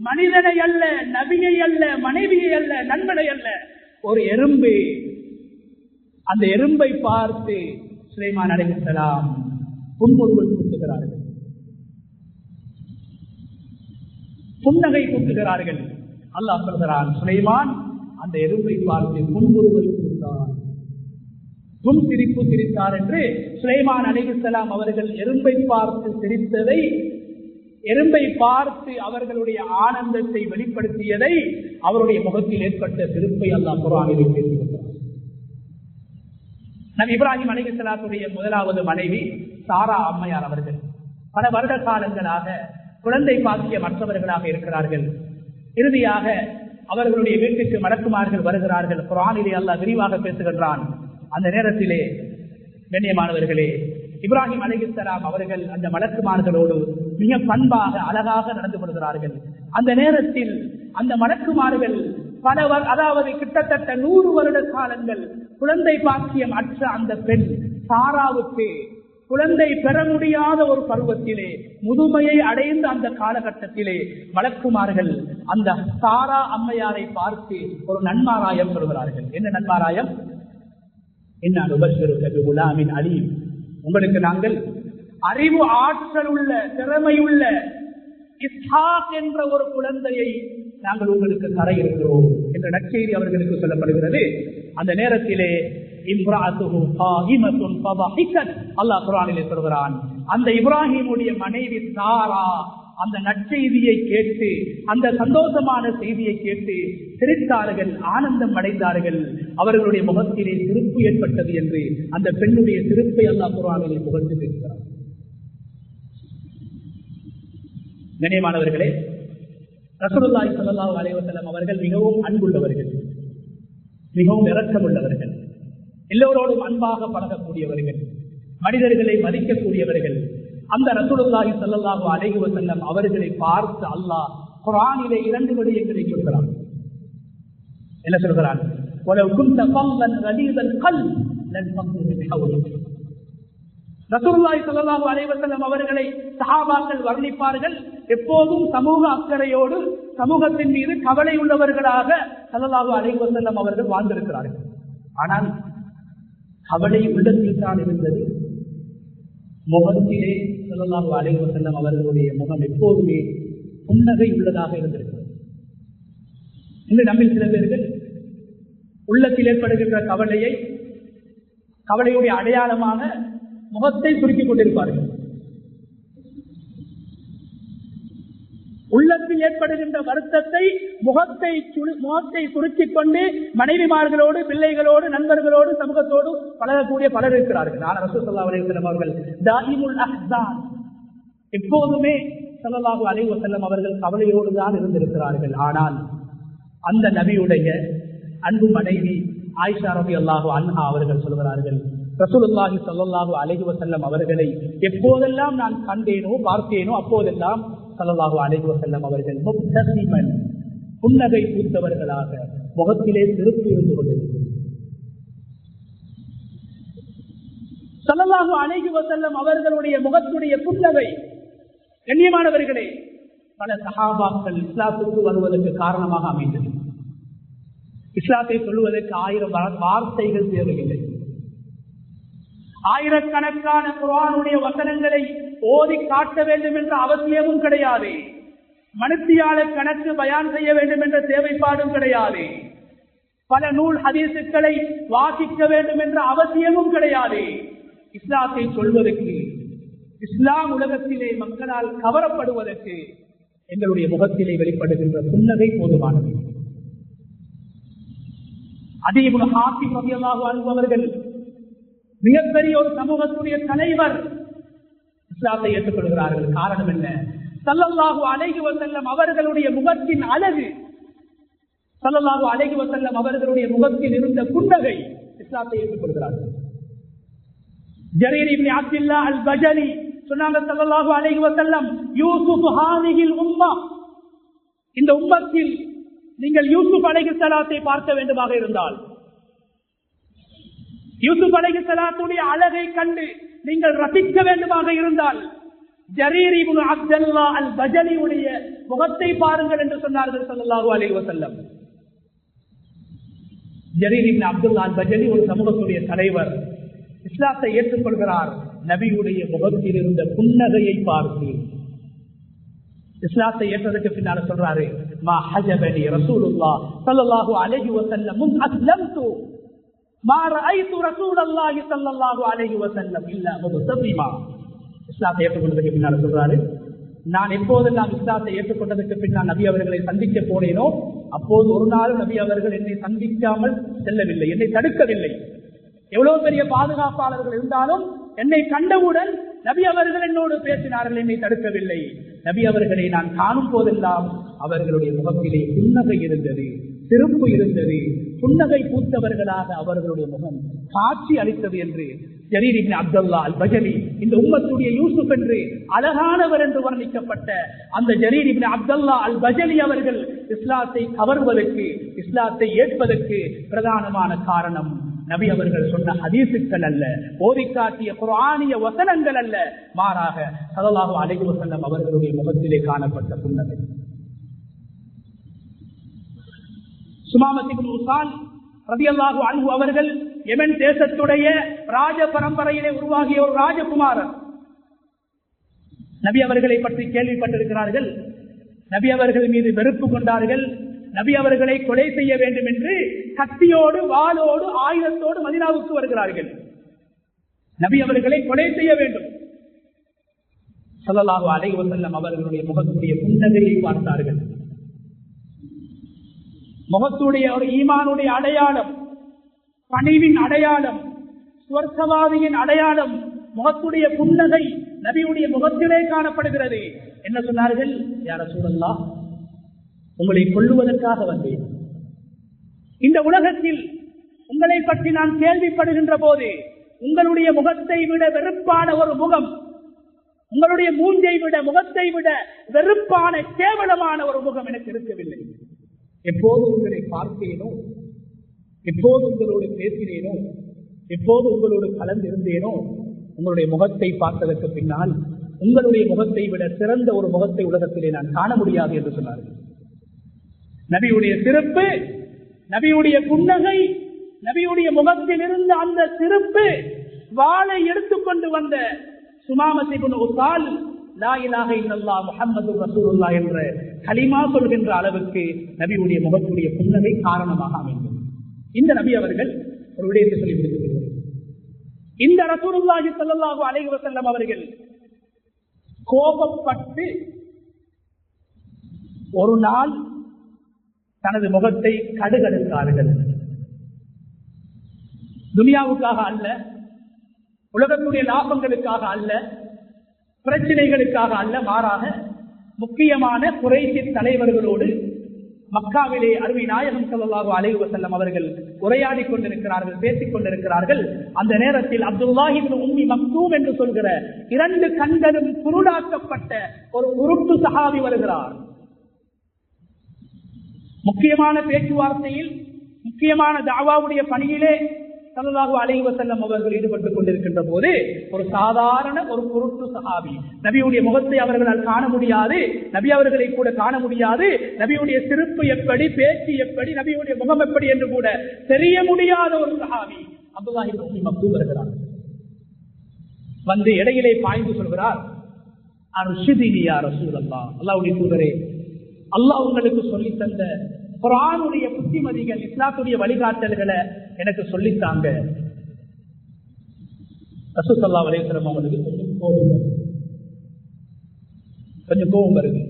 மனிதனை அல்ல, நபியை அல்ல, மனைவியை அல்ல, நண்பனை அல்ல, ஒரு எறும்பு, அந்த எறும்பை பார்த்து சுலைமான் அலைஹிஸ்ஸலாம் புன்முறுவல் பூட்டுகிறார்கள், புன்னகை பூட்டுகிறார்கள். அல்லாஹ் சொல்கிறான், சுலைமான் அந்த எறும்பை பார்த்து புன்முறுவல் பூட்டார், புன் சிரிப்பு சிரித்தார் என்று சுலைமான் அலைஹிஸ்ஸலாம் அவர்கள் எறும்பை பார்த்து சிரித்ததை எறும்பை பார்த்து அவர்களுடைய ஆனந்தத்தை வெளிப்படுத்தியதை அவருடைய முகத்தில் ஏற்பட்ட திருப்பை அல்லாஹ் குர்ஆனிலே பேசுகிறார். நபி இப்ராஹிம் அலைஹிஸ்ஸலாத்துடைய முதலாவது மனைவி சாரா அம்மையார் அவர்கள் பல வருட காலங்களாக குழந்தை பாக்கிய மற்றவர்களாக இருக்கிறார்கள். இறுதியாக அவர்களுடைய வீட்டுக்கு மலக்குமார்கள் வருகிறார்கள். குர்ஆனிலே அல்லாஹ் விரிவாக பேசுகின்றான். அந்த நேரத்திலே கண்ணியமானவர்களே, இப்ராஹிம் அலைஹிஸ்ஸலாம் அவர்கள் அந்த மலக்குமார்களோடு மிக பண்பாக அழகாக நடந்து கொள்கிறார்கள். அந்த நேரத்தில் அந்த மலக்குமார்கள் அதாவது கிட்டத்தட்ட 100 வருட காலங்கள் குழந்தை பாக்கியம் அற்ற அந்த பெண் சாராவுக்கு குழந்தை பெற முடியாத ஒரு பருவத்திலே முதுமையை அடைந்த அந்த காலகட்டத்திலே மலக்குமார்கள் அந்த சாரா அம்மையாரை பார்த்து ஒரு நன்மாராயம் சொல்கிறார்கள். என்ன நன்மாராயம்? என்ன அலி, உங்களுக்கு நாங்கள் அறிவு ஆற்றல் உள்ள திறமையுள்ள இஸ்ஹாக் என்ற ஒரு குழந்தையை நாங்கள் உங்களுக்கு தர இருக்கிறோம் என்ற நற்செய்தி அவர்களுக்கு சொல்லப்படுகிறது. அந்த நேரத்திலே அல்லாஹ் குர்ஆனிலே சொல்கிறான், அந்த இப்ராஹிமுடைய மனைவி சாரா அந்த நற்செய்தியை கேட்டு அந்த சந்தோஷமான செய்தியை கேட்டு சிரித்தார்கள், ஆனந்தம் அடைந்தார்கள். அவர்களுடைய முகத்திலே சிரிப்பு ஏற்பட்டது என்று அந்த பெண்ணுடைய சிரிப்பை அல்லாஹ் குர்ஆனிலே புகழ்ந்து பேசுகிறார். கண்ணியமானவர்களே, ரசூலுல்லாஹி ஸல்லல்லாஹு அலைஹி வஸல்லம் அவர்கள் மிகவும் அன்புள்ளவர்கள், மிகவும் இரக்கமுள்ளவர்கள், எல்லோரோடும் அன்பாக பழகக்கூடியவர்கள், மனிதர்களை மதிக்கக்கூடியவர்கள். அந்த ரசூலுல்லாஹி ஸல்லல்லாஹு அலைஹி வஸல்லம் அவர்களை பார்த்து அல்லாஹ் குர்ஆனிலே 2 விடயங்களை சொல்கிறான். என்ன சொல்கிறான்? வலவ் குன்த ஃபல்லன் கலீதல் கல்ப் லன்ஃபது மின் ஹவ்லிக். ரசூலுல்லாஹி ஸல்லல்லாஹு அலைஹி வஸல்லம் அவர்களை சஹாபாக்கள் வர்ணிப்பார்கள், எப்போதும் சமூக அக்கறையோடு சமூகத்தின் மீது கவலை உள்ளவர்களாக ஸல்லல்லாஹு அலைஹி வஸல்லம் அவர்கள் வாழ்ந்திருக்கிறார்கள். ஆனால் கவலை உள்ளத்தில் தான் இருந்தது, முகத்திலே ஸல்லல்லாஹு அலைஹி வஸல்லம் அவர்களுடைய முகம் எப்போதுமே புன்னகை உள்ளதாக இருந்திருக்கிறது. இன்று நம்மில் சில பேர்கள் உள்ளத்தில் ஏற்படுகின்ற கவலையுடைய அடையாளமாக முகத்தை சுருக்கிக் கொண்டிருப்பார்கள். உள்ளத்தில் ஏற்படுகின்ற வருத்தத்தை முகத்தை சுருக்கிக் கொண்டு மனைவிமார்களோடு, பிள்ளைகளோடு, நண்பர்களோடு, சமூகத்தோடு பழகக்கூடிய பலர் இருக்கிறார்கள். ஆனால் ரசூல் ஸல்லல்லாஹு அலைஹி வஸல்லம் அவர்கள் தாயிமுல் அஹ்ஸான், எப்போதுமே ஸல்லல்லாஹு அலைஹி வஸல்லம் அவர்கள் கவலையோடு தான் இருந்திருக்கிறார்கள். ஆனால் அந்த நபியுடைய அன்பு மனைவி ஆயிஷா ரலியல்லாஹு அன்ஹா அவர்கள் சொல்கிறார்கள், ரசூலுல்லாஹி ஸல்லல்லாஹு அலைஹி வஸல்லம் அவர்களை எப்போதெல்லாம் நான் கண்டேனோ பார்த்தேனோ அப்போதெல்லாம் ஸல்லல்லாஹு அலைஹி வஸல்லம் அவர்கள் முப்தஸிமன், புன்னகை பூத்தவர்களாக முகத்திலே சிரிப்பு இருந்து கொண்டிருக்கும். ஸல்லல்லாஹு அலைஹி வஸல்லம் அவர்களுடைய முகத்துடைய புன்னகை, கண்ணியமானவர்களே, பல சஹாபாக்கள் இஸ்லாத்துக்கு வருவதற்கு காரணமாக அமைந்தது. இஸ்லாத்தை சொல்லுவதற்கு 1000 வார்த்தைகள் தேவையில்லை. ஆயிரக்கணக்கான குர்ஆனுடைய வசனங்களை ஓதி காட்ட வேண்டும் என்ற அவசியமும் கிடையாது. மனுத்தியால கணக்கு பயான் செய்ய வேண்டும் என்ற தேவைப்பாடும் கிடையாது. பல நூல் ஹதீசுகளை வாசிக்க வேண்டும் என்ற அவசியமும் கிடையாது. இஸ்லாத்தை சொல்வதற்கு, இஸ்லாம் உலகத்திலே மக்களால் கவரப்படுவதற்கு எங்களுடைய முகத்திலே வெளிப்படுகின்ற புன்னகை போதுமானது. அதீ இப்னு ஹாத்திம் ரலியல்லாஹு அன்ஹு அவர்கள் மிகப்பெரிய ஒரு சமூகத்துடைய தலைவர், இஸ்லாத்தை ஏற்றுக்கொள்கிறார்கள். காரணம் என்ன? ஸல்லல்லாஹு அலைஹி வஸல்லம் அவர்களுடைய முகத்தின் அழகு, ஸல்லல்லாஹு அலைஹி வஸல்லம் அவர்களுடைய முகத்தில் இருந்த புன்னகை இஸ்லாத்தை ஏற்றுக்கொள்கிறார்கள். ஜரீர் இப்னு அப்துல்லாஹ் அல்-பஜலி சொன்னாங்க, ஸல்லல்லாஹு அலைஹி வஸல்லம், யூசுப் ஹாதிஹில் உம்மah, இந்த உம்மத்தில் நீங்கள் யூசுப் அலைஹிஸ்ஸலாத்தை பார்க்க வேண்டுமாக இருந்தால், யூசுப் அலைஹிஸ்ஸலாத்துடைய அழகை கண்டு நீங்கள் ரசிக்க வேண்டுமாக இருந்தால் ஜரீர் இப்னு அப்துல்லாஹ் அல்-பஜலியுடைய முகத்தை பாருங்கள் என்று சொன்னார்கள் ஸல்லல்லாஹு அலைஹி வஸல்லம். ஜரீர் இப்னு அப்துல்லாஹ் அல்-பஜலி ஒரு சமூகத்துடைய தலைவர், இஸ்லாத்தை ஏற்றுக்கொள்கிறார். நபியுடைய முகத்தில் இருந்த புன்னகையை பார்த்து இஸ்லாத்தை ஏற்றதற்கு பின்னால் சொல்றாரு, மா ஹஜபனி ரசூலுல்லாஹ் ஸல்லல்லாஹு அலைஹி வஸல்லம் முன் அஸ்லம்து மா ரஅய்து ரசூலல்லாஹி ஸல்லல்லாஹு அலைஹி வஸல்லம் இல்லா முப்தஸிமா. இஸ்லாத்தை ஏற்றுக்கொண்டதற்கு பின்னால் சொல்றாரு, நான் எப்போதெல்லாம் இஸ்லாத்தை ஏற்றுக்கொண்டதற்கு பின் நான் நபி அவர்களை சந்திக்க போனேனோ அப்போது ஒரு நாளும் நபி அவர்கள் என்னை சந்திக்காமல் செல்லவில்லை, என்னை தடுக்கவில்லை. எவ்வளவு பெரிய பாதுகாப்பாளர்கள் இருந்தாலும் என்னை கண்டவுடன் நபி அவர்கள் என்னோடு பேசினார்கள், என்னை தடுக்கவில்லை. நபி அவர்களை நான் காணும் போதெல்லாம் அவர்களுடைய முகத்திலே புன்னகை இருந்தது, சிறப்பு இருந்தது. புன்னகை பூத்தவர்களாக அவர்களுடைய முகம் காட்சி அளித்தது என்று ஜரீர் இப்னு அப்துல்லா அல் பஜலி, இந்த உம்மத்துடைய யூசுப் என்று அழகானவர் என்று வர்ணிக்கப்பட்ட அந்த ஜரீர் இப்னு அப்துல்லா அல் பஜலி அவர்கள் இஸ்லாத்தை கவர்வதற்கு, இஸ்லாத்தை ஏற்பதற்கு பிரதானமான காரணம் நபி அவர்கள் சொன்ன ஹதீசுக்கள் அல்ல, ஓதி காட்டிய குர்ஆனிய வசனங்கள் அல்ல, மாறாக ஸல்லல்லாஹு அலைஹி வஸல்லம் அவர்களுடைய முகத்திலே காணப்பட்ட புன்னகை. சுமாமத் இப்னு உஸால் ரலியல்லாஹு அன்ஹு அவர்கள் யமன் தேசத்துடைய ராஜ பரம்பரையிலே உருவாகிய ஒரு ராஜகுமாரர். நபி அவர்களை பற்றி கேள்விப்பட்டிருக்கிறார்கள். நபி அவர்கள் மீது வெறுப்பு கொண்டார்கள். நபி அவர்களை கொலை செய்ய வேண்டும் என்று கத்தியோடு, வாளோடு, ஆயுதத்தோடு மதீனாவுக்கு வருகிறார்கள். நபி அவர்களை கொலை செய்ய வேண்டும். ஸல்லல்லாஹு அலைஹி வஸல்லம் அவர்களுடைய முகத்துடைய புன்னகையை பார்த்தார்கள். முகத்துடைய ஒரு ஈமானுடைய அடையாளம், பணிவின் அடையாளம், சுவர்க்கவாதியின் அடையாளம், முகத்துடைய புன்னகை நபியுடைய முகத்திலே காணப்படுகிறது. என்ன சொன்னார்கள்? யா ரசூலல்லாஹ், உங்களை கொல்லுவதற்காக வந்தேன். இந்த உலகத்தில் உங்களை பற்றி நான் கேள்விப்படுகின்ற போது உங்களுடைய முகத்தை விட வெறுப்பான ஒரு முகம், உங்களுடைய மூஞ்சை விட, முகத்தை விட வெறுப்பான கேவலமான ஒரு முகம் எனக்கு இருக்கவில்லை. எப்போது உங்களை பார்த்தேனோ, எப்போது உங்களோடு பேசினேனோ, எப்போது உங்களோடு கலந்திருந்தேனோ, உங்களுடைய முகத்தை பார்த்ததற்கு பின்னால் உங்களுடைய முகத்தை விட சிறந்த ஒரு முகத்தை உலகத்திலே நான் காண முடியாது என்று சொன்னார்கள். நபியுடைய சிறப்பு, நபியுடைய புன்னகை, நபியுடைய முகத்தில் இருந்த அந்த சிறப்பு, வாளை எடுத்துக்கொண்டு வந்த சுமாமத் இப்னு உஸால் லா இலாஹ இல்லல்லாஹ் முஹம்மது ரசூலுல்லாஹ் என்ற கலிமா சொல்கின்ற அளவுக்கு நபியுடைய முகத்துடைய புன்னகை காரணமாக அமைந்தது. இந்த நபி அவர்கள் ஒரு விடயத்தை சொல்லி முடித்துக் கொள்கிறார். இந்த ரசூலுல்லாஹி ஸல்லல்லாஹு அலைஹி வஸல்லம் அவர்கள் கோபப்பட்டு ஒரு நாள் தனது முகத்தை கடுகடுத்தார்கள். துனியாவுக்காக அல்ல, உலகத்துடைய லாபங்களுக்காக அல்ல, பிரச்சனைகளுக்காக அல்ல, மாறாக முக்கியமான குறைஷி தலைவர்களோடு மக்காவிலே அருமை நாயகம் ஸல்லல்லாஹு அலைஹி வஸல்லம் அவர்கள் உரையாடி கொண்டிருக்கிறார்கள், பேசிக் கொண்டிருக்கிறார்கள். அந்த நேரத்தில் அப்துல்லாஹ் இப்னு உம்மி மக்தூம் என்று சொல்கிற 2 கண்களும் குருடாக்கப்பட்ட ஒரு குருட்டு சஹாபி வருகிறார். முக்கியமான பேச்சுவார்த்தையில், முக்கியமான தாவாவுடைய பணியிலே ஸல்லல்லாஹு அலைஹி வஸல்லம் அவர்கள் ஈடுபட்டுக் கொண்டிருக்கின்ற போது ஒரு சாதாரண ஒரு குருட்டு சஹாபி, நபியுடைய முகத்தை அவர்களால் காண முடியாது, நபி அவர்களை கூட காண முடியாது, நபியுடைய சிரிப்பு எப்படி, பேச்சு எப்படி, நபியுடைய முகம் எப்படி என்று கூட தெரிய முடியாத ஒரு சஹாபி அப்துல்லாஹ் இப்னு உம்மி மக்தூம் வருகிறார். வந்து இடையிலே பாய்ந்து சொல்கிறார், அர்ஷிதினி யா ரசூலல்லாஹ், அல்லாஹ்வுடைய தூதரே, அல்லாஹ் உங்களுக்கு சொல்லி தந்த குர்ஆனுடைய புத்திமதிகள், இஸ்லாத்துடைய வழிகாட்டல்களை எனக்கு சொல்லித்தாங்க. ரசூல் ஸல்லல்லாஹு அலைஹி வஸல்லம் அவங்களுக்கு கொஞ்சம் கோபம் வருது.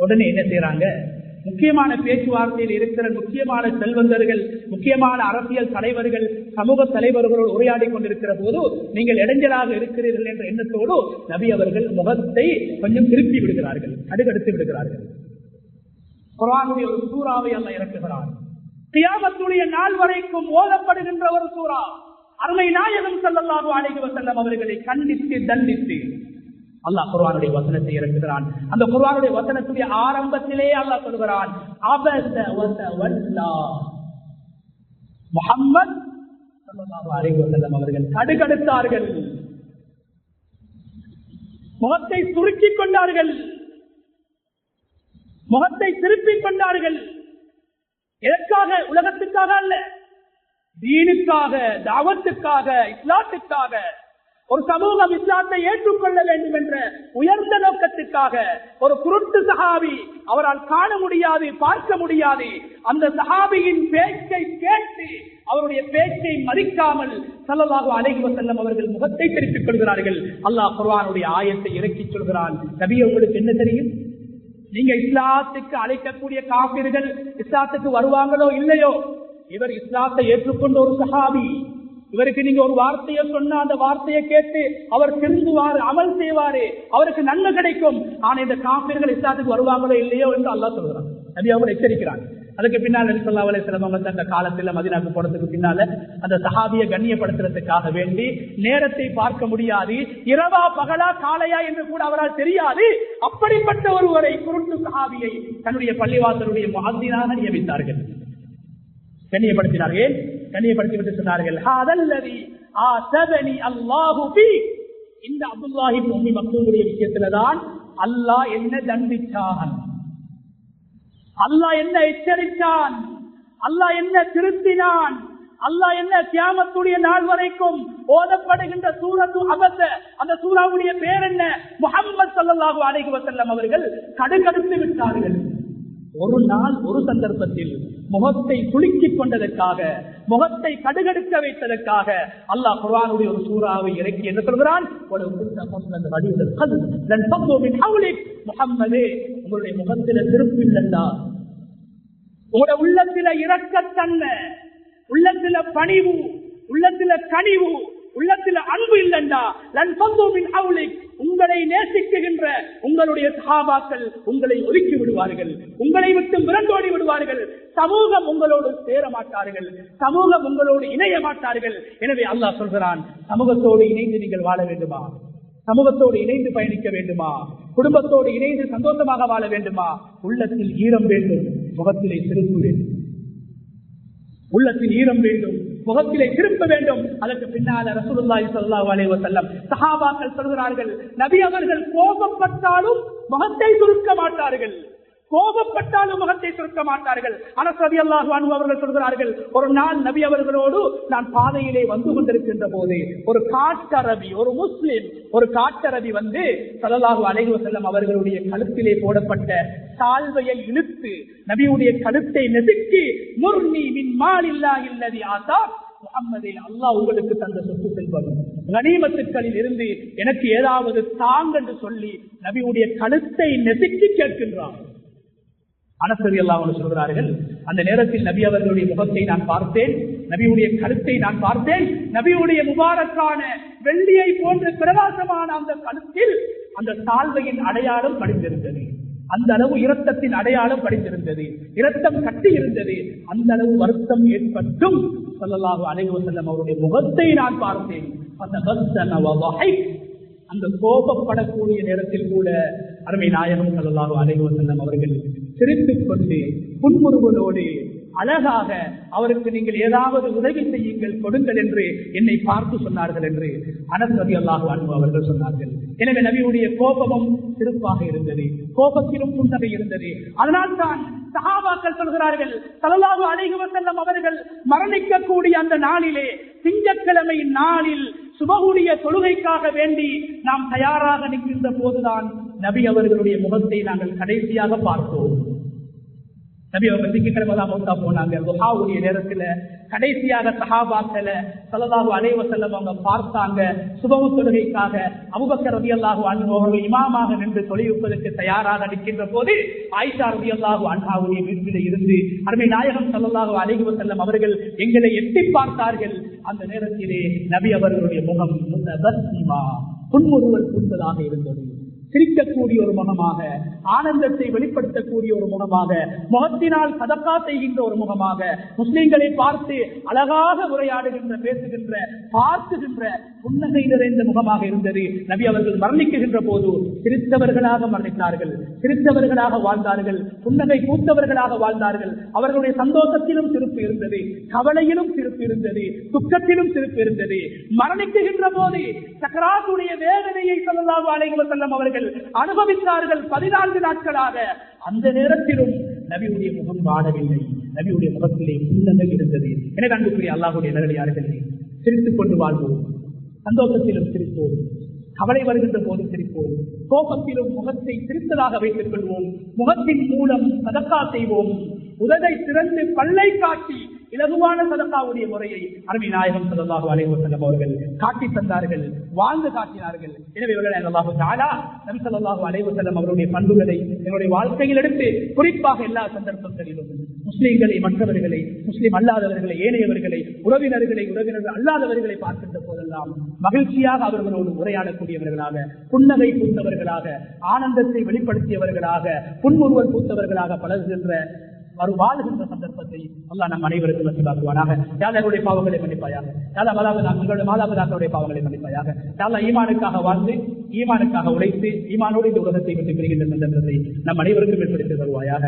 உடனே என்ன செய்யறாங்க? முக்கியமான பேச்சுவார்த்தையில் இருக்கிற முக்கியமான செல்வந்தர்கள், முக்கியமான அரசியல் தலைவர்கள், சமூக தலைவர்களோடு உரையாடி கொண்டிருக்கிற போது நீங்கள் இடைஞ்சலாக இருக்கிறீர்கள் என்ற எண்ணத்தோடு நபி அவர்கள் முகத்தை கொஞ்சம் திருப்பி விடுகிறார்கள், கடுகடுத்து விடுகிறார்கள். குர்ஆனுடைய ஒரு சூறாவை அல்லாஹ் இறக்குகிறார். கியாமத்துடைய நாள் வரைக்கும் ஓதப்படுகின்ற ஒரு சூரா. அருமை நாயகம் ஸல்லல்லாஹு அலைஹி வஸல்லம் அவர்களை கண்டித்து தண்டித்து அல்லாஹ் குர்ஆனுடைய வசனத்தை இறக்குகிறான். அந்த குர்ஆனுடைய வசனத்துடைய ஆரம்பத்திலே அல்லாஹ் சொல்கிறான், அபஸ வ தவல்லா. முஹம்மத் ஸல்லல்லாஹு அலைஹி வஸல்லம் அவர்கள் கடுகடுத்தார்கள், முகத்தை சுருக்கிக் கொண்டார்கள், முகத்தை திருப்பிக் கொண்டார்கள். எதற்காக? உலகத்துக்காக அல்ல, தீனுக்காக, தாவத்துக்காக, இஸ்லாத்துக்காக. ஒரு சமூகம் இஸ்லாத்தை ஏற்றுக்கொள்ள வேண்டும் என்ற உயர்ந்த நோக்கத்திற்காக ஒரு குருட்டு சஹாபி, அவரால் காண முடியாது, பார்க்க முடியாது, அந்த சஹாபியின் பேச்சை கேட்டு அவருடைய பேச்சை மதிக்காமல் ஸல்லல்லாஹு அலைஹி வஸல்லம் அவர்கள் முகத்தை திருப்பிக் கொள்கிறார்கள். அல்லாஹ் குர்ஆனுடைய ஆயத்தை இறக்கி சொல்கிறான், நபியே உங்களுக்கு என்ன தெரியும்? நீங்க இஸ்லாத்துக்கு அழைக்கக்கூடிய காபிர்கள் இஸ்லாத்துக்கு வருவாங்களோ இல்லையோ, இவர் இஸ்லாத்தை ஏற்றுக்கொண்ட ஒரு சஹாபி. இவருக்கு நீங்க ஒரு வார்த்தையை சொன்னா அந்த வார்த்தையை கேட்டு அவர் திருந்துவாரு, அமல் செய்வாரு, அவருக்கு நன்மை கிடைக்கும். ஆனா இந்த காபிர்கள் இஸ்லாத்துக்கு வருவாங்களோ இல்லையோ என்று அல்லாஹ் சொல்கிறான். நபி அவங்க எச்சரிக்கிறான். அதுக்கு பின்னால் நபி ஸல்லல்லாஹு அலைஹி வஸல்லம் வந்து அந்த காலத்துல மதீனாவுக்கு போறதுக்கு பின்னால அந்த சஹாபியை கண்ணியப்படுத்துறதுக்காக வேண்டி நேரத்தை பார்க்க முடியாது, இரவா பகலா காலையா என்று கூட அவரால் தெரியாது. அப்படிப்பட்ட ஒருவரை குருட்டு சஹாபியை தன்னுடைய பள்ளிவாசலுடைய முஅத்தினாக நியமித்தார்கள், கண்ணியப்படுத்தினார்கள். கண்ணியப்படுத்திவிட்டு சொன்னார்கள், இந்த அப்துல்லாஹி இப்னு உம்மி மக்தூமுடைய விஷயத்துலதான் அல்லாஹ் என்ன தண்டிச்சான், அல்லாஹ் என்ன எச்சரித்தான், அல்லாஹ் என்ன திருத்தினான், அல்லாஹ் என்ன கியாமத்துடைய நாள் வரைக்கும் ஓதப்படுகின்ற சூரத்து அபஸ, அந்த சூராவுடைய பேர் என்ன? முஹம்மது ஸல்லல்லாஹு அலைஹி வஸல்லம் அவர்கள் கடுகடுத்து விட்டார்கள். ஒரு நாள் ஒரு சந்தர்ப்பத்தில் முகத்தை துளுக்கிக் கொண்டதற்காக, முகத்தை கடுகடுக்க வைத்ததற்காக அல்லாஹ் குர்ஆனுடைய ஒரு சூறாவை இறக்கி என்ன சொல்கிறான்? முஹம்மதே, உங்களுடைய முகத்தில திருப்பில்லா, உங்களுடைய உள்ளத்தில இரக்கத்தன்மை, உள்ளத்தில பணிவு, உள்ளத்தில கனிவு, உள்ளத்தில அன்பு இல்லண்டா, உங்களை நேசிக்குகின்ற உங்களுடைய சஹாபாக்கள் உங்களை ஒதுக்கி விடுவார்கள், உங்களை விட்டு விரண்டோடி விடுவார்கள், சமூகம் உங்களோடு சேர மாட்டார்கள், சமூகம் உங்களோடு இணைய மாட்டார்கள். எனவே அல்லாஹ் சொல்கிறான், சமூகத்தோடு இணைந்து நீங்கள் வாழ வேண்டுமா? சமூகத்தோடு இணைந்து பயணிக்க வேண்டுமா? குடும்பத்தோடு இணைந்து சந்தோஷமாக வாழ வேண்டுமா? உள்ளத்தில் ஈரம் வேண்டும், முகத்திலே சிரிப்பு வேண்டும். உள்ளத்தில் ஈரம் வேண்டும், முகத்திலே திரும்ப வேண்டும். அதற்கு பின்னால ரசூலுல்லாஹி ஸல்லல்லாஹு அலைஹி வஸல்லம் சஹாபாக்கள் சொல்கிறார்கள், நபி அவர்கள் கோபப்பட்டாலும் முகத்தை சுருக்க மாட்டார்கள், கோபப்பட்டாலும் முகத்தை சுருக்க மாட்டார்கள். அனஸ் ரலியல்லாஹு அன்ஹு அவர்கள் சொல்கிறார்கள், ஒரு நாள் நபி அவர்களோடு நான் பாதையிலே வந்து கொண்டிருக்கின்ற போது ஒரு காட்டரபி, ஒரு முஸ்லிம் ஒரு காட்டரபி வந்து ஸல்லல்லாஹு அலைஹி வஸல்லம் அவர்களுடைய கழுத்திலே போடப்பட்ட சால்வையை இழுத்து நபியுடைய கழுத்தை நெசுக்கி, முர்னி மின் மாலில்லாஹி அல்லதி ஆதா முஹம்மதே, அல்லாஹ் உங்களுக்கு தந்த சொத்து செல்வம் கனிமத்துக்களில் இருந்து எனக்கு ஏதாவது தாங்க என்று சொல்லி நபியுடைய கழுத்தை நெசுக்கி கேட்கின்றார். அனஸ் ரலியல்லாஹு அன்ஹு சொல்கிறார்கள், அந்த நேரத்தில் நபி அவர்களுடைய முகத்தை நான் பார்த்தேன், நபியுடைய கழுத்தை நான் பார்த்தேன், நபியுடைய முபாரக்கான வெள்ளியை போன்ற பிரகாசமான அந்த கழுத்தில் அந்த சால்வையின் அடையாளம் படிந்திருந்தது, அந்த அளவு இரத்தத்தின் அடையாளம் படித்திருந்தது, இரத்தம் கட்டி இருந்தது. அந்த அளவு வருத்தம் ஏற்பட்டும் ஸல்லல்லாஹு அலைஹி வஸல்லம் அவருடைய முகத்தை நான் பார்த்தேன். அந்த கோபப்படக்கூடிய நேரத்தில் கூட அருமை நாயகம் ஸல்லல்லாஹு அலைஹி வஸல்லம் அவர்கள் சிரித்துக் கொண்டு புன்முறுவலோடு அழகாக அவருக்கு நீங்கள் ஏதாவது உதவி செய்யுங்கள், கொடுங்கள் என்று என்னை பார்த்து சொன்னார்கள் என்று அனஸ் ரலியல்லாஹு அன்ஹு அவர்கள் சொன்னார்கள். எனவே நபியுடைய கோபமும் சிறப்பாக இருந்தது, கோபத்திலும் புன்னகை இருந்தது. அதனால் தான் சஹாபாக்கள் சொல்கிறார்கள், ஸல்லல்லாஹு அலைஹி வஸல்லம் அவர்கள் மரணிக்கக்கூடிய அந்த நாளிலே, திங்கட்கிழமை நாளில் சுபஹுடைய தொழுகைக்காக வேண்டி நாம் தயாராக நிற்கின்ற போதுதான் நபி அவர்களுடைய முகத்தை நாங்கள் கடைசியாக பார்த்தோம். நபி அவங்க திங்கட்கிழமை மௌத்தா போனாங்க. துஹாவுடைய நேரத்துல கடைசியாக சஹாபாக்களை ஸல்லல்லாஹு அலைஹி வஸல்லம் அவங்க பார்த்தாங்க. சுபஹு தொழுகைக்காக அபூபக்கர் ரலியல்லாஹு அன்ஹு அவர்கள் இமாமாக நின்று தொழுவிப்பதற்கு தயாராக நிற்கின்ற போது ஆயிஷா ரலியல்லாஹு அன்ஹாவுடைய வீட்டிலே இருந்து அருமை நாயகம் ஸல்லல்லாஹு அலைஹி வஸல்லம் அவர்கள் எங்களை எட்டி பார்த்தார்கள். அந்த நேரத்திலே நபி அவர்களுடைய முகம் முத்தபஸ்ஸிமா, புன்முறுவல் பூத்ததாக இருந்தது. சிரிக்கக்கூடிய ஒரு முகமாக, ஆனந்தத்தை வெளிப்படுத்தக்கூடிய ஒரு முகமாக, முகத்தினால் சதக்கா செய்கின்ற ஒரு முகமாக, முஸ்லிம்களை பார்த்து அழகாக உரையாடுகின்ற, பேசுகின்ற, பார்த்துகின்ற புன்னகை நிறைந்த முகமாக இருந்தது. நபி அவர்கள் மரணிக்குகின்ற போது சிரித்தவர்களாக மரணித்தார்கள், சிரித்தவர்களாக வாழ்ந்தார்கள், புன்னகை பூத்தவர்களாக வாழ்ந்தார்கள். அவர்களுடைய சந்தோஷத்திலும் சிரிப்பு இருந்தது, கவலையிலும் சிரிப்பு இருந்தது, துக்கத்திலும் சிரிப்பு இருந்தது. மரணிக்குகின்ற போது சக்கராத்துடைய வேதனையை ஸல்லல்லாஹு அலைஹி வஸல்லம் அவர்கள் அனுபவித்தார்கள் 14 நாட்களாக. அந்த நேரத்திலும் நபியுடைய முகம் வாடவில்லை, நபியுடைய முகத்திலே புன்னகை இருந்தது. எனவே அன்புக்குரிய அல்லாஹ்வுடைய நல்லடியார்களே, சிரித்துக் கொண்டு வாழ்வோம், சந்தோஷத்திலும் சிரிப்போம், கவலை வருகின்ற போது சிரிப்போம், கோபத்திலும் முகத்தை சிரித்ததாக வைத்துக் கொள்வோம். முகத்தின் மூலம் சதக்கா செய்வோம். உதடை திறந்து பல்லை காட்டி இலகுவான சதக்காவுடைய முறையை அருமை நாயகம் ஸல்லல்லாஹு அலைஹி வஸல்லம் அவர்கள் காட்டி தந்தார்கள், வாழ்ந்து காட்டினார்கள். எனவே இவர்கள் அல்லாஹ் தஆலா நபி ஸல்லல்லாஹு அலைஹி வஸல்லம் அவருடைய பண்புகளை என்னுடைய வாழ்க்கையில் எடுத்து குறிப்பாக எல்லா சந்தர்ப்பங்களிலும் முஸ்லிம்களை, மற்றவர்களை, முஸ்லிம் அல்லாதவர்களை, ஏனையவர்களை, உறவினர்கள் அல்லாதவர்களை பார்க்கின்ற போதெல்லாம் மகிழ்ச்சியாக அவர்களோடு உரையாடக்கூடியவர்களாக, புன்னகை பூத்தவர்களாக, ஆனந்தத்தை வெளிப்படுத்தியவர்களாக, புன்முறுவல் பூத்தவர்களாக பழகுகின்ற வாழ்கின்ற சந்தர்ப்பத்தை அல்லாஹ் நம் அனைவருக்கும் வசூலாக்குவானாக. யாருடைய பாவங்களை மன்னிப்பாயாக, உங்களுடைய மாதாபிதாக்களுடைய பாவங்களை மன்னிப்பாயாக. யாரா ஈமானுக்காக வாழ்ந்து, ஈமானுக்காக உழைத்து, ஈமானோடு இந்த உலகத்தை விட்டு பெறுகின்ற சந்தர்ப்பத்தை நம் அனைவருக்கும் ஏற்படுத்தி தருவாயாக.